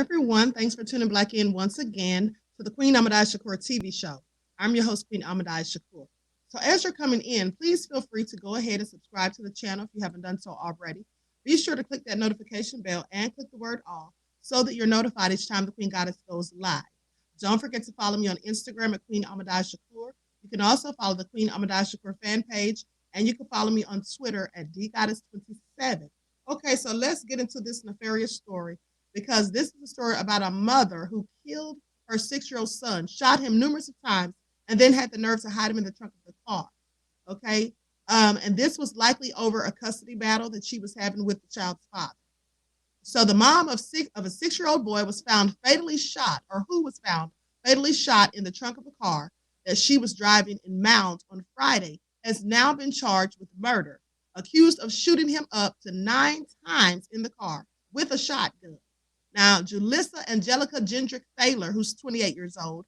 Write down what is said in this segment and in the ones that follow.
everyone. Thanks for tuning back in once again to the Queen Ahmadiyyah Shakur TV show. I'm your host, Queen Ahmadiyyah Shakur. So as you're coming in, please feel free to go ahead and subscribe to the channel if you haven't done so already. Be sure to click that notification bell and click the word all so that you're notified each time the Queen Goddess goes live. Don't forget to follow me on Instagram at Queen Ahmadiyyah Shakur. You can also follow the Queen Ahmadiyyah Shakur fan page, and you can follow me on Twitter at DGoddess27. Okay, so let's get into this nefarious story, because this is a story about a mother who killed her 6-year-old son, shot him numerous times, and then had the nerve to hide him in the trunk of the car. Okay, and this was likely over a custody battle that she was having with the child's father. So the mom of a 6-year-old boy was found fatally shot, or who was found fatally shot in the trunk of a car that she was driving in Mound on Friday, has now been charged with murder, accused of shooting him up to 9 times in the car with a shotgun. Now, Julissa Angelica Gendrick Thaler, who's 28 years old,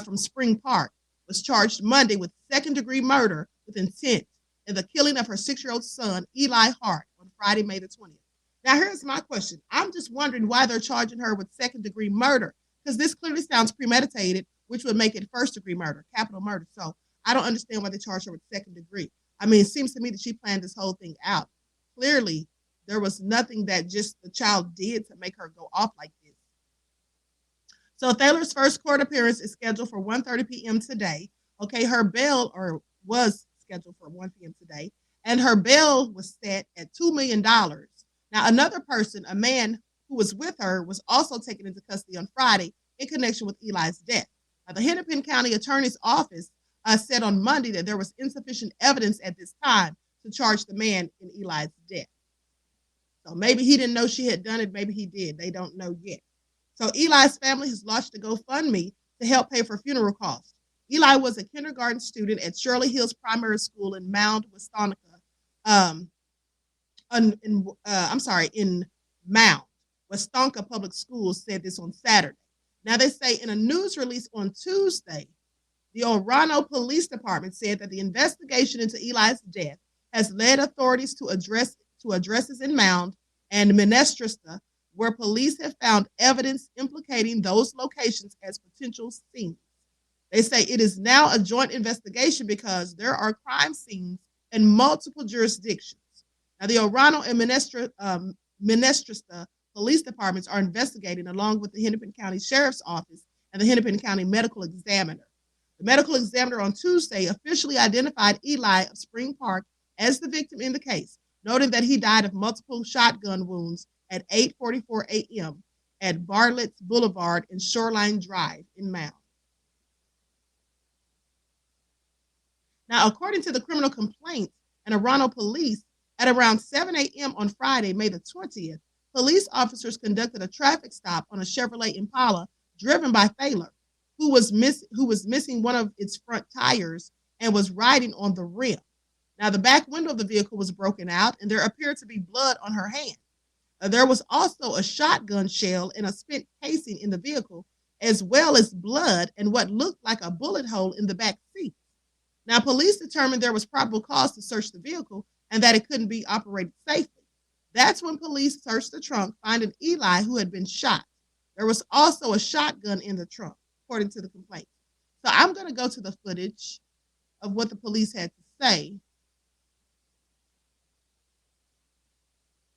from Spring Park, was charged Monday with second-degree murder with intent in the killing of her 6-year-old son, Eli Hart, on Friday, May the 20th. Now, here's my question. I'm just wondering why they're charging her with second-degree murder, because this clearly sounds premeditated, which would make it first-degree murder, capital murder. So I don't understand why they charge her with second degree. I mean, it seems to me that she planned this whole thing out. Clearly, there was nothing that just the child did to make her go off like this. So Thaler's first court appearance is scheduled for 1:30 p.m. today. Okay, her bail, or was scheduled for 1 p.m. today, and her bail was set at $2 million. Now, another person, a man who was with her, was also taken into custody on Friday in connection with Eli's death. Now, the Hennepin County Attorney's Office said on Monday that there was insufficient evidence at this time to charge the man in Eli's death. So maybe he didn't know she had done it. Maybe he did. They don't know yet. So Eli's family has launched a GoFundMe to help pay for funeral costs. Eli was a kindergarten student at Shirley Hills Primary School in Mound, Westonica. In Mound. Westonka Public Schools said this on Saturday. Now, they say in a news release on Tuesday, the Orano Police Department said that the investigation into Eli's death has led authorities to addresses in Mound and Menestrista, where police have found evidence implicating those locations as potential scenes. They say it is now a joint investigation because there are crime scenes in multiple jurisdictions. Now, the Orano and Menestrista police departments are investigating, along with the Hennepin County Sheriff's Office and the Hennepin County Medical Examiner. The medical examiner on Tuesday officially identified Eli of Spring Park as the victim in the case, noting that he died of multiple shotgun wounds at 8:44 a.m. at Bartlett's Boulevard and Shoreline Drive in Mound. Now, according to the criminal complaint and Orano police, at around 7 a.m. on Friday, May the 20th, police officers conducted a traffic stop on a Chevrolet Impala driven by Thaler, who was missing one of its front tires and was riding on the rim. Now, the back window of the vehicle was broken out, and there appeared to be blood on her hand. There was also a shotgun shell and a spent casing in the vehicle, as well as blood and what looked like a bullet hole in the back seat. Now, police determined there was probable cause to search the vehicle and that it couldn't be operated safely. That's when police searched the trunk, finding Eli, who had been shot. There was also a shotgun in the trunk, according to the complaint. So I'm going to go to the footage of what the police had to say,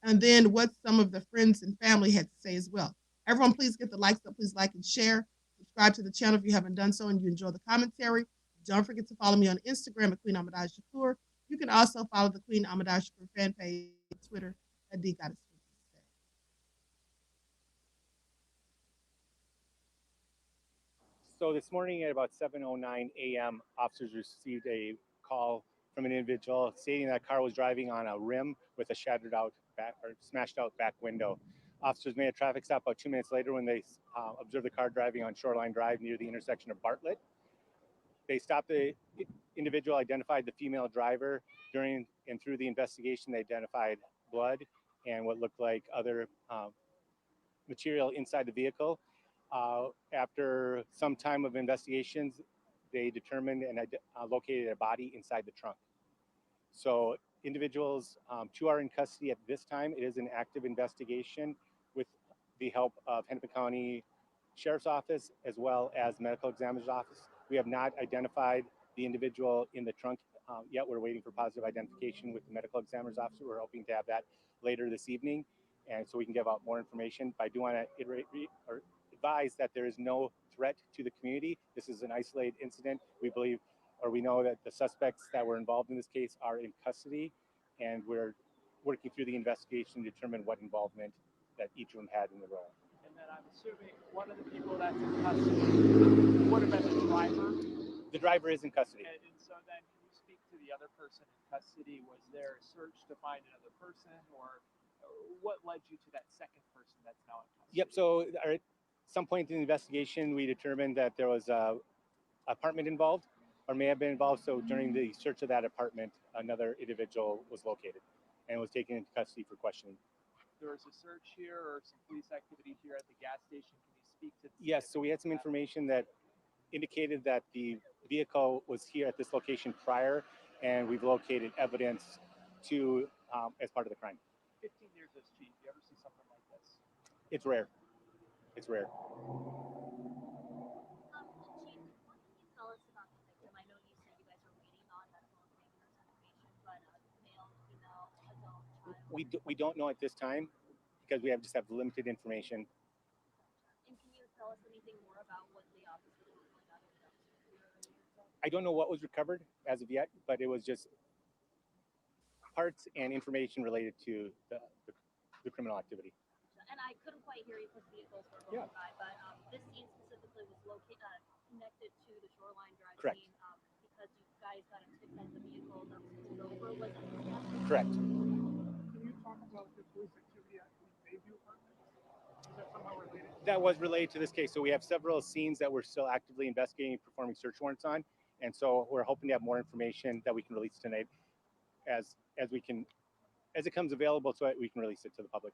and then what some of the friends and family had to say as well. Everyone, please get the likes up. Please like and share. Subscribe to the channel if you haven't done so and you enjoy the commentary. Don't forget to follow me on Instagram at Queen Ahmadiyyah Shakur. You can also follow the Queen Ahmadiyyah Shakur fan page on Twitter at DGoddess. So this morning at about 7:09 a.m., officers received a call from an individual stating that a car was driving on a rim with a shattered out back or smashed out back window. Officers made a traffic stop about 2 minutes later when they observed the car driving on Shoreline Drive near the intersection of Bartlett. They stopped the individual, identified the female driver. During and through the investigation, they identified blood and what looked like other material inside the vehicle. After some time of investigations, they determined and located a body inside the trunk. So individuals, 2 are in custody at this time. It is an active investigation with the help of Hennepin County Sheriff's Office as well as Medical Examiner's Office. We have not identified the individual in the trunk yet. We're waiting for positive identification with the Medical Examiner's Office. We're hoping to have that later this evening, and so we can give out more information. But I do want to advise that there is no threat to the community. This is an isolated incident. We believe, or we know, that the suspects that were involved in this case are in custody, and we're working through the investigation to determine what involvement that each of them had in the role. And then I'm assuming one of the people that's in custody would have been the driver. The driver is in custody. And so then, can you speak to the other person in custody? Was there a search to find another person, or what led you to that second person that's now in custody? Yep. So at some point in the investigation, we determined that there was a apartment involved, or may have been involved. So during the search of that apartment, another individual was located and was taken into custody for questioning. There was a search here or some police activity here at the gas station. Can you speak to this? Yes. So we had some information that indicated that the vehicle was here at this location prior, and we've located evidence to as part of the crime. 15 years as chief, you ever see something like this? It's rare. It's rare. Chief, what can you tell us about the victim? I know you said you guys are waiting on medical examiner's information, but male, female, adult, child. We don't know at this time because we just have limited information. And can you tell us anything more about what the officers were pulling out of the dumpster? I don't know what was recovered as of yet, but it was just parts and information related to the criminal activity. And I couldn't quite hear you because vehicles were going by, but this scene specifically was connected to the Shoreline Drive Correct. scene because you guys got a tip that the vehicle that was tipped over was in the gas. Correct. Can you talk about the police activity at the Bayview apartment? Is that somehow related? That was related to this case. So we have several scenes that we're still actively investigating, performing search warrants on, and so we're hoping to have more information that we can release tonight as it comes available, so that we can release it to the public.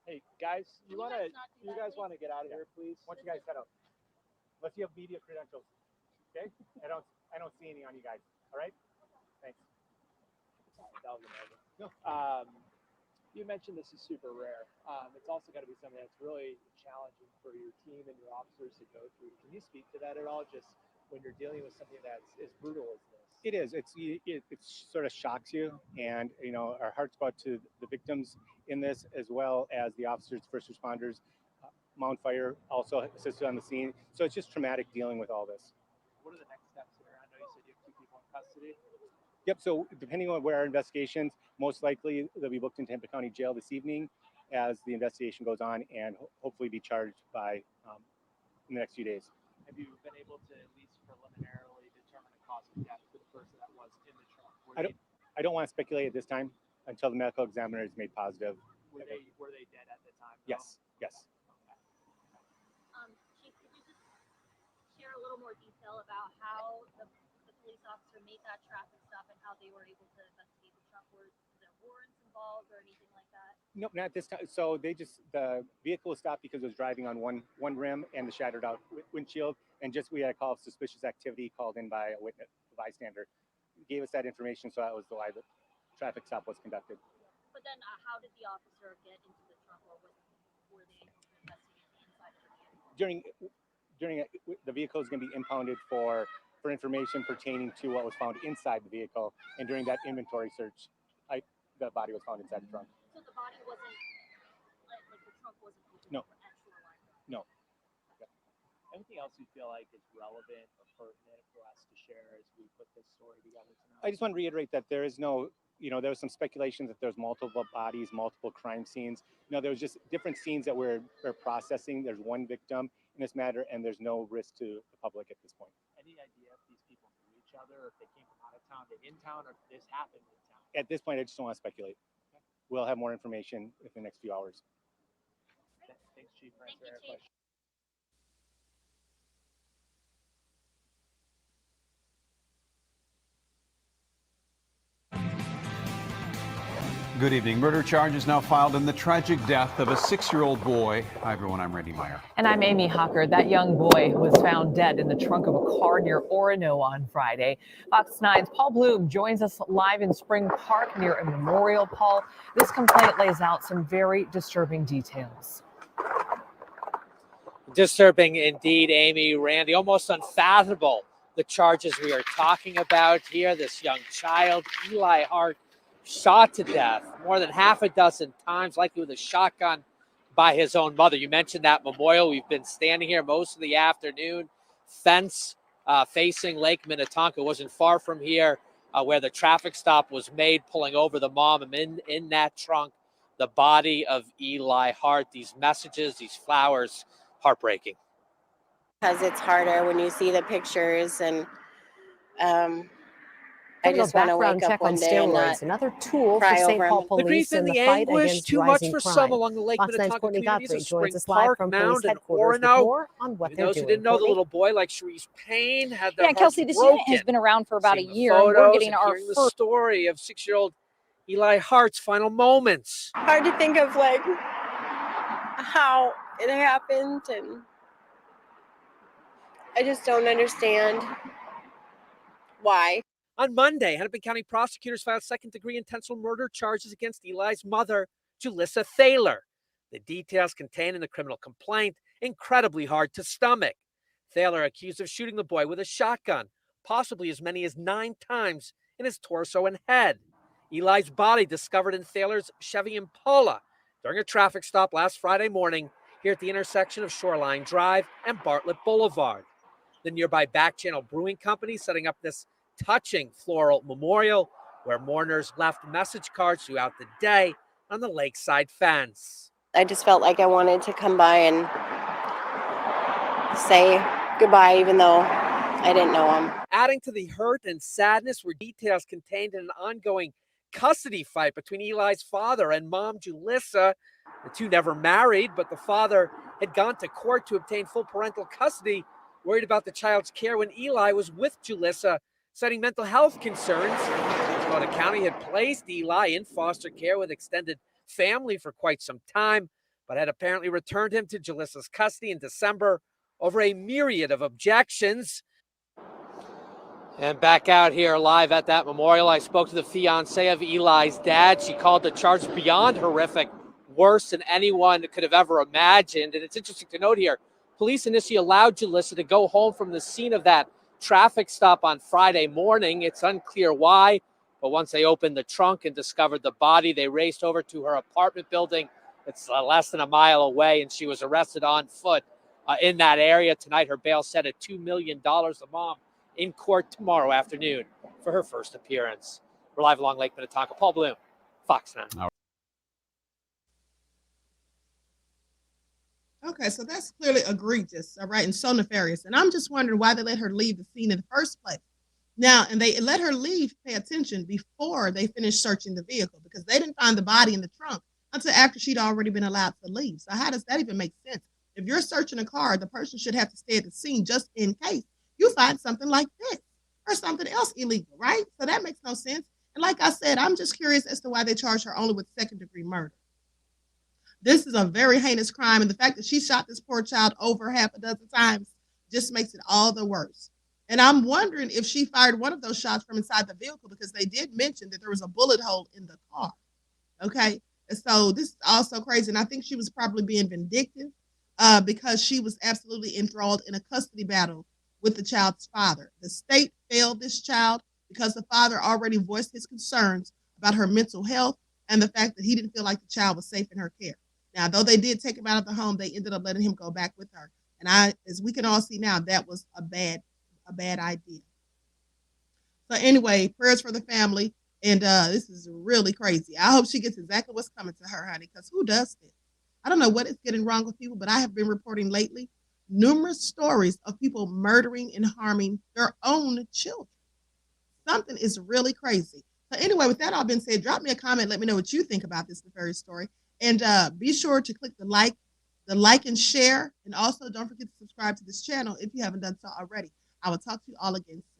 Hey guys, you guys guys want to get out of here, please? Why don't you guys head out? Unless you have media credentials. Okay? I don't see any on you guys. All right? Thanks. That was amazing. No. You mentioned this is super rare. It's also got to be something that's really challenging for your team and your officers to go through. Can you speak to that at all? Just when you're dealing with something that's as brutal as this. It is. It sort of shocks you, and our hearts go out to the victims in this, as well as the officers, first responders. Mount Fire also assisted on the scene, so it's just traumatic dealing with all this. What are the next steps here? I know you said you have 2 people in custody. Yep. So depending on where our investigations, most likely they'll be booked into Hennepin County Jail this evening, as the investigation goes on, and hopefully be charged by in the next few days. Have you been able to at least preliminarily determine the cause of death for the person that was in the trunk? I don't want to speculate at this time until the medical examiner is made positive. Were they dead at the time? though? Yes. Yes. Chief, could you just share a little more detail about how the police officer made that traffic stop and how they were able to investigate the truck? Were there warrants involved or anything like that? No, not this time. So the vehicle was stopped because it was driving on one rim and the shattered out windshield, and we had a call of suspicious activity called in by a witness, a bystander. Gave us that information, so that was why the traffic stop was conducted. But then how did the officer get into the trunk, or were they able to investigate the inside of the vehicle? The vehicle is going to be impounded for information pertaining to what was found inside the vehicle, and during that inventory search, the body was found inside the trunk. So the body wasn't, like the trunk wasn't open No. at Shoreline? No. Anything else you feel like is relevant or pertinent for us to share as we put this story together tonight? I just want to reiterate that there is no, there was some speculation that there's multiple bodies, multiple crime scenes. There was just different scenes that we're processing. There's one victim in this matter, and there's no risk to the public at this point. Any idea if these people knew each other, or if they came from out of town to in town, or if this happened in town? At this point, I just don't want to speculate. Okay. We'll have more information in the next few hours. Thanks, Chief, for Thank answering you, our Chief. question. Good evening. Murder charges now filed in the tragic death of a 6-year-old boy. Hi, everyone. I'm Randy Meyer. And I'm Amy Hakur. That young boy who was found dead in the trunk of a car near Orono on Friday. Fox 9's Paul Bloom joins us live in Spring Park near a memorial. Paul, this complaint lays out some very disturbing details. Disturbing indeed, Amy, Randy, almost unfathomable, the charges we are talking about here. This young child, Eli Hart, shot to death more than half a dozen times, likely with a shotgun, by his own mother. You mentioned that memorial. We've been standing here most of the afternoon. Fence facing Lake Minnetonka wasn't far from here, where the traffic stop was made, pulling over the mom, and in that trunk, the body of Eli Hart. These messages, these flowers, heartbreaking. Because it's harder when you see the pictures, and I Criminal just want to background wake check up one on day and steroids, not another tool for cry St. over Paul him. The grief police in and the the fight anguish, against too much rising for crime. some along the Lake Fox 9's Minnetonka Courtney communities of Godfrey Spring joins us live Park, from police Mound, and headquarters with Orono. more on what Even they're those who doing. didn't know, the Courtney? little boy like Cherise Payne had their Yeah, hearts Kelsey, this broken. unit has been around for about Seeing a the year, and we're photos getting and our hearing the first. story of 6-year-old Eli Hart's final moments. Hard to think of like how it happened, and I just don't understand why. On Monday, Hennepin County prosecutors filed second-degree intentional murder charges against Eli's mother, Julissa Thaler. The details contained in the criminal complaint incredibly hard to stomach. Thaler accused of shooting the boy with a shotgun, possibly as many as 9 times in his torso and head. Eli's body discovered in Thaler's Chevy Impala during a traffic stop last Friday morning here at the intersection of Shoreline Drive and Bartlett Boulevard. The nearby Back Channel Brewing Company setting up this touching floral memorial where mourners left message cards throughout the day on the lakeside fence. I just felt like I wanted to come by and say goodbye, even though I didn't know him. Adding to the hurt and sadness were details contained in an ongoing custody fight between Eli's father and mom, Julissa. The two never married, but the father had gone to court to obtain full parental custody, worried about the child's care when Eli was with Julissa, citing mental health concerns. Dakota County had placed Eli in foster care with extended family for quite some time, but had apparently returned him to Julissa's custody in December over a myriad of objections. And back out here live at that memorial, I spoke to the fiancée of Eli's dad. She called the charge beyond horrific, worse than anyone could have ever imagined. And it's interesting to note here, police initially allowed Julissa to go home from the scene of that traffic stop on Friday morning. It's unclear why, but once they opened the trunk and discovered the body, they raced over to her apartment building. It's less than a mile away, and she was arrested on foot in that area. Tonight, her bail set at $2 million. The mom in court tomorrow afternoon for her first appearance. We're live along Lake Minnetonka. Paul Bloom, Fox 9. Okay, so that's clearly egregious, all right, and so nefarious. And I'm just wondering why they let her leave the scene in the first place. Now, and they let her leave, pay attention, before they finished searching the vehicle, because they didn't find the body in the trunk until after she'd already been allowed to leave. So how does that even make sense? If you're searching a car, the person should have to stay at the scene just in case you find something like this or something else illegal, right? So that makes no sense. And like I said, I'm just curious as to why they charge her only with second-degree murder. This is a very heinous crime, and the fact that she shot this poor child over half a dozen times just makes it all the worse. And I'm wondering if she fired one of those shots from inside the vehicle, because they did mention that there was a bullet hole in the car. Okay? And so this is also crazy, and I think she was probably being vindictive because she was absolutely enthralled in a custody battle with the child's father. The state failed this child because the father already voiced his concerns about her mental health and the fact that he didn't feel like the child was safe in her care. Now, though they did take him out of the home, they ended up letting him go back with her. And as we can all see now, that was a bad idea. So anyway, prayers for the family. And this is really crazy. I hope she gets exactly what's coming to her, honey, because who does this? I don't know what is getting wrong with people, but I have been reporting lately numerous stories of people murdering and harming their own children. Something is really crazy. So anyway, with that all been said, drop me a comment. Let me know what you think about this nefarious story. And be sure to click the like and share. And also don't forget to subscribe to this channel if you haven't done so already. I will talk to you all again soon.